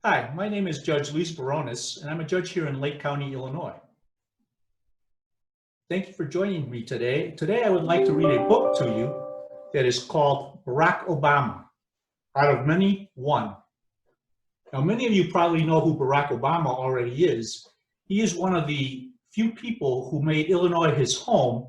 Hi, my name is Judge Luis Berrones, and I'm a judge here in Lake County, Illinois. Thank you for joining me today. Today, I would like to read a book to you that is called Barack Obama, Out of Many, One. Now, many of you probably know who Barack Obama already is. He is one of the few people who made Illinois his home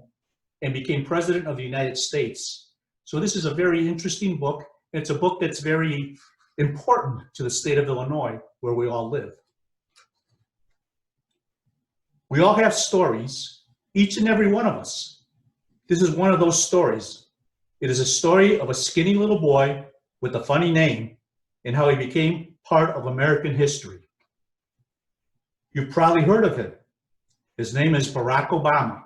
and became president of the United States. So this is a very interesting book. It's a book that's very important to the state of Illinois, where we all live. We all have stories, each and every one of us. This is one of those stories. It is a story of a skinny little boy with a funny name and how he became part of American history. You've probably heard of him. His name is Barack Obama,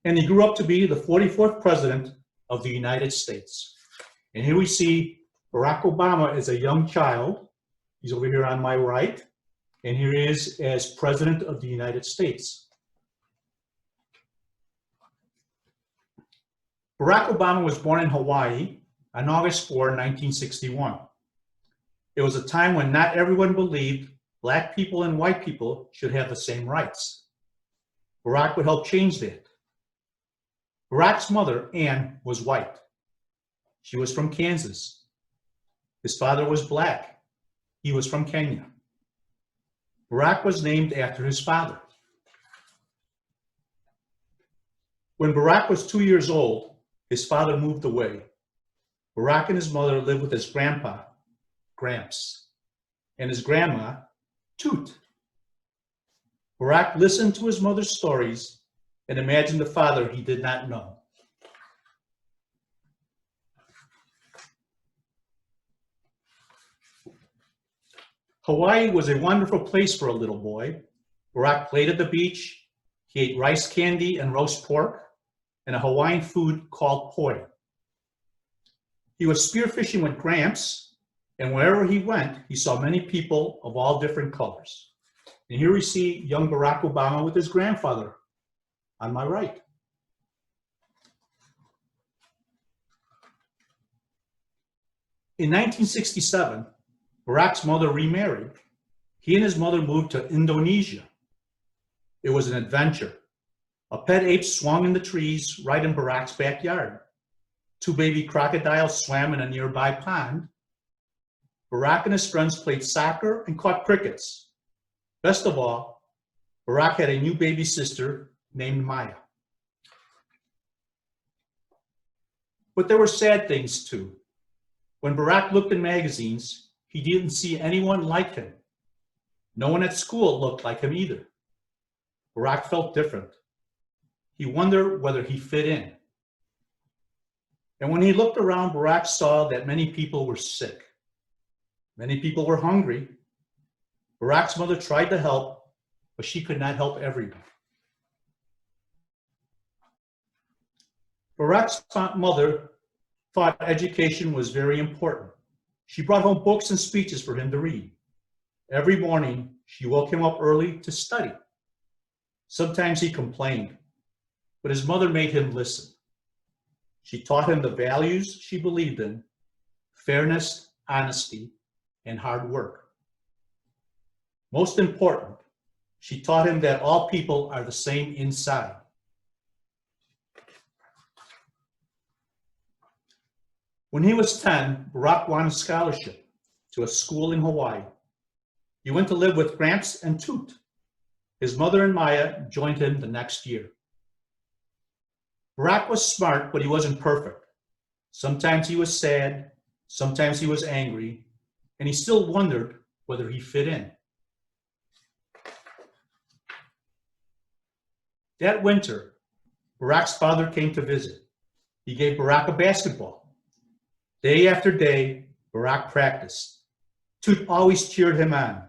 and he grew up to be the 44th president of the United States. And here we see Barack Obama as a young child. He's over here on my right, and here he is as President of the United States. Barack Obama was born in Hawaii on August 4, 1961. It was a time when not everyone believed Black people and white people should have the same rights. Barack would help change that. Barack's mother, Ann, was white. She was from Kansas. His father was Black. He was from Kenya. Barack was named after his father. When Barack was 2 years old, his father moved away. Barack and his mother lived with his grandpa, Gramps, and his grandma, Toot. Barack listened to his mother's stories and imagined a father he did not know. Hawaii was a wonderful place for a little boy. Barack played at the beach. He ate rice candy and roast pork and a Hawaiian food called poi. He was spearfishing with Gramps, and wherever he went, he saw many people of all different colors. And here we see young Barack Obama with his grandfather on my right. In 1967, Barack's mother remarried. He and his mother moved to Indonesia. It was an adventure. A pet ape swung in the trees right in Barack's backyard. 2 baby crocodiles swam in a nearby pond. Barack and his friends played soccer and caught crickets. Best of all, Barack had a new baby sister named Maya. But there were sad things too. When Barack looked in magazines, he didn't see anyone like him. No one at school looked like him either. Barack felt different. He wondered whether he fit in. And when he looked around, Barack saw that many people were sick. Many people were hungry. Barack's mother tried to help, but she could not help everyone. Barack's mother thought education was very important. She brought home books and speeches for him to read. Every morning, she woke him up early to study. Sometimes he complained, but his mother made him listen. She taught him the values she believed in: fairness, honesty, and hard work. Most important, she taught him that all people are the same inside. When he was 10, Barack won a scholarship to a school in Hawaii. He went to live with Gramps and Toot. His mother and Maya joined him the next year. Barack was smart, but he wasn't perfect. Sometimes he was sad, sometimes he was angry, and he still wondered whether he fit in. That winter, Barack's father came to visit. He gave Barack a basketball. Day after day, Barack practiced. Toot always cheered him on.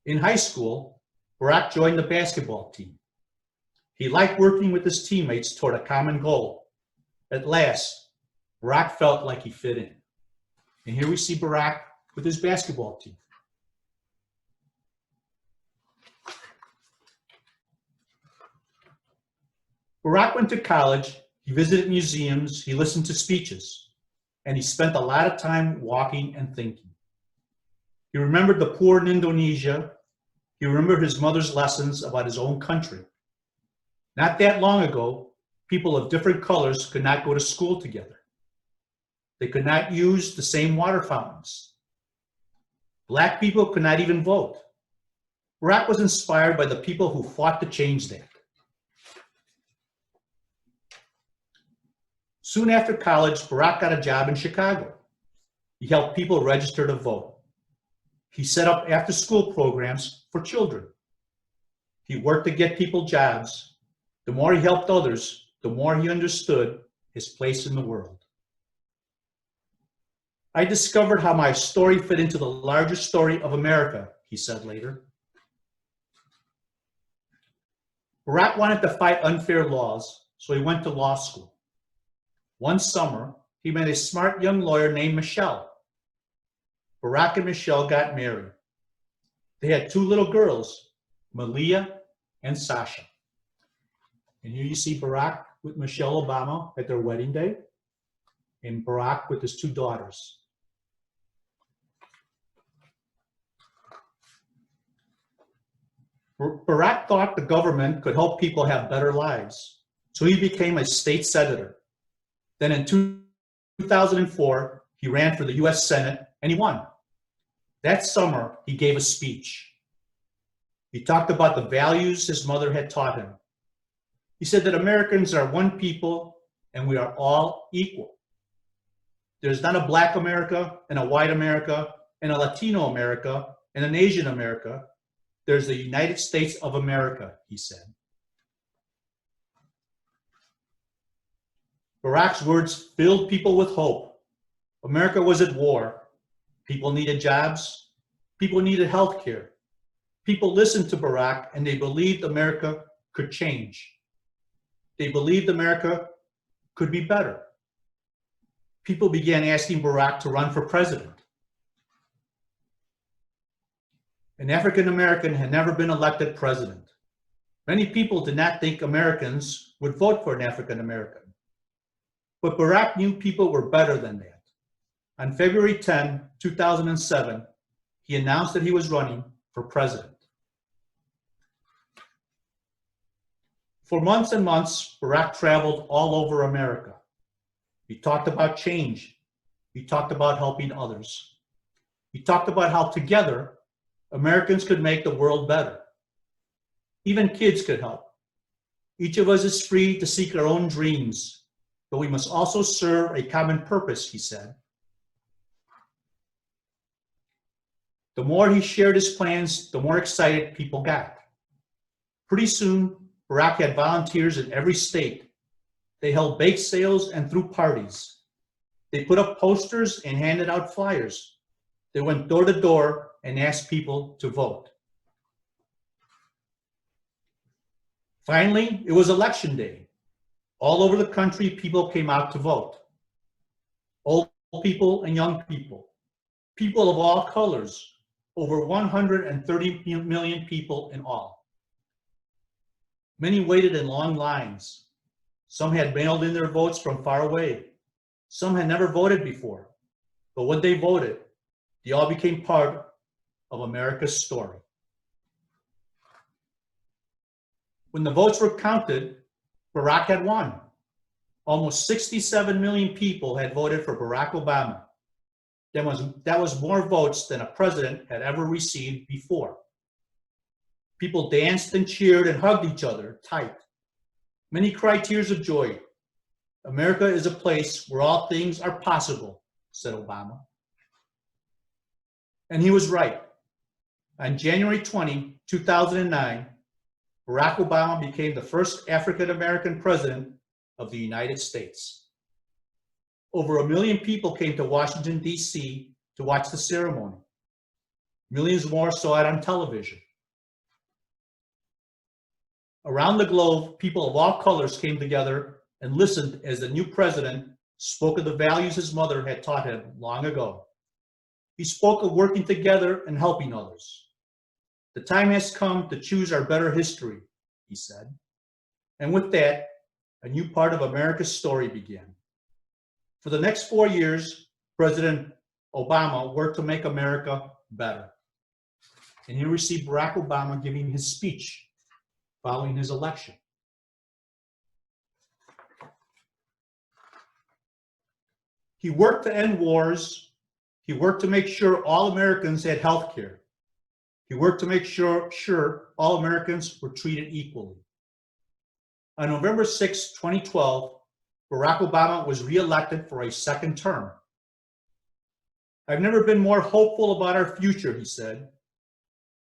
In high school, Barack joined the basketball team. He liked working with his teammates toward a common goal. At last, Barack felt like he fit in. And here we see Barack with his basketball team. Barack went to college, he visited museums, he listened to speeches, and he spent a lot of time walking and thinking. He remembered the poor in Indonesia. He remembered his mother's lessons about his own country. Not that long ago, people of different colors could not go to school together. They could not use the same water fountains. Black people could not even vote. Barack was inspired by the people who fought to change that. Soon after college, Barack got a job in Chicago. He helped people register to vote. He set up after-school programs for children. He worked to get people jobs. The more he helped others, the more he understood his place in the world. I discovered how my story fit into the larger story of America, he said later. Barack wanted to fight unfair laws, so he went to law school. One summer, he met a smart young lawyer named Michelle. Barack and Michelle got married. They had two little girls, Malia and Sasha. And here you see Barack with Michelle Obama at their wedding day, and Barack with his two daughters. Barack thought the government could help people have better lives, so he became a state senator. Then in 2004, he ran for the US Senate and he won. That summer, he gave a speech. He talked about the values his mother had taught him. He said that Americans are one people and we are all equal. There's not a Black America and a white America and a Latino America and an Asian America. There's the United States of America, he said. Barack's words filled people with hope. America was at war. People needed jobs. People needed health care. People listened to Barack and they believed America could change. They believed America could be better. People began asking Barack to run for president. An African American had never been elected president. Many people did not think Americans would vote for an African American. But Barack knew people were better than that. On February 10, 2007, he announced that he was running for president. For months and months, Barack traveled all over America. He talked about change. He talked about helping others. He talked about how together, Americans could make the world better. Even kids could help. Each of us is free to seek our own dreams, but we must also serve a common purpose, he said. The more he shared his plans, the more excited people got. Pretty soon, Barack had volunteers in every state. They held bake sales and threw parties. They put up posters and handed out flyers. They went door to door and asked people to vote. Finally, it was election day. All over the country, people came out to vote. Old people and young people, people of all colors, over 130 million people in all. Many waited in long lines. Some had mailed in their votes from far away. Some had never voted before. But when they voted, they all became part of America's story. When the votes were counted, Barack had won. Almost 67 million people had voted for Barack Obama. That was more votes than a president had ever received before. People danced and cheered and hugged each other tight. Many cried tears of joy. America is a place where all things are possible, said Obama. And he was right. On January 20, 2009, Barack Obama became the first African American president of the United States. Over 1 million people came to Washington, D.C. to watch the ceremony. Millions more saw it on television. Around the globe, people of all colors came together and listened as the new president spoke of the values his mother had taught him long ago. He spoke of working together and helping others. The time has come to choose our better history, he said. And with that, a new part of America's story began. For the next 4 years, President Obama worked to make America better. And here we see Barack Obama giving his speech following his election. He worked to end wars. He worked to make sure all Americans had health care. He worked to make sure all Americans were treated equally. On November 6, 2012, Barack Obama was reelected for a second term. "I've never been more hopeful about our future," he said.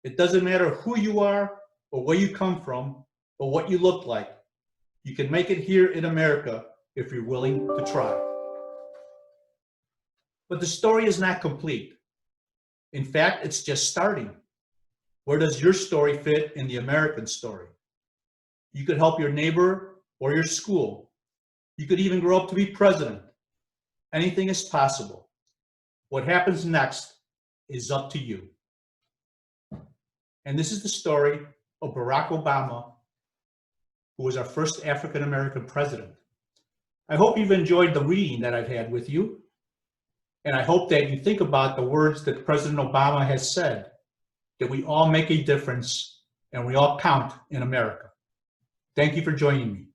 "It doesn't matter who you are or where you come from or what you look like. You can make it here in America if you're willing to try." But the story is not complete. In fact, it's just starting. Where does your story fit in the American story? You could help your neighbor or your school. You could even grow up to be president. Anything is possible. What happens next is up to you. And this is the story of Barack Obama, who was our first African-American president. I hope you've enjoyed the reading that I've had with you. And I hope that you think about the words that President Obama has said, that we all make a difference and we all count in America. Thank you for joining me.